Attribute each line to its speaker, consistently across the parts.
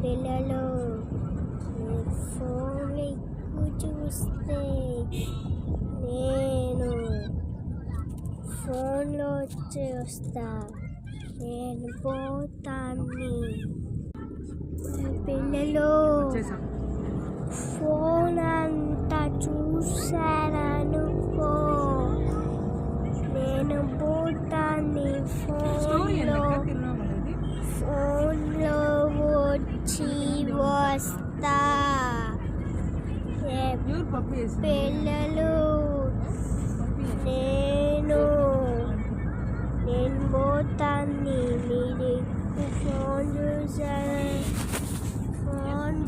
Speaker 1: పిల్లలు ఫోన్ ఎక్కువ చూస్తే నేను ఫోన్లో చూస్తా, నేను పోతాను. పిల్లలు ఫోన్ అంతా చూసారనుకో, నేను పోతాను. ఫోన్లో వచ్చి వస్తా. పిల్లలు నేను పోతాను. మీరు ఫోన్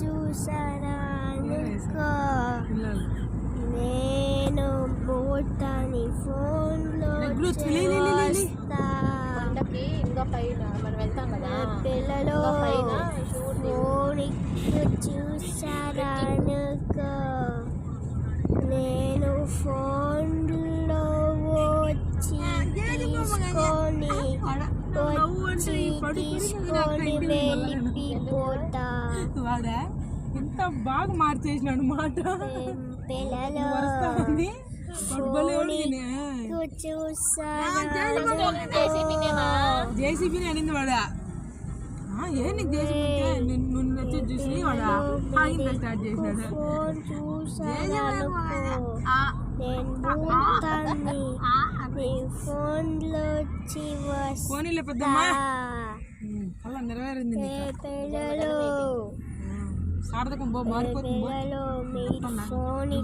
Speaker 1: చూసారా అనుకో, నేను పోతాను. ఫోన్లో పిల్లలు ఫోన్ చూసారా అనుకో, నేను ఫోన్లో వచ్చి తీసుకొని వెళ్ళిపోతా.
Speaker 2: ఎంత బాగా మార్చేసినాడు మాట.
Speaker 1: పిల్లలు
Speaker 2: జేసీబీ అనింది వాడా. ఏ నీకు జేసీబీ నువ్వు వచ్చి చూసి వాడా స్టార్ట్ చేసినాడు. ఫోన్లో పెద్దమ్మా అలా నెరవేరింది. సార్థకం బో మారిపోతుంది.
Speaker 1: ఫోన్లో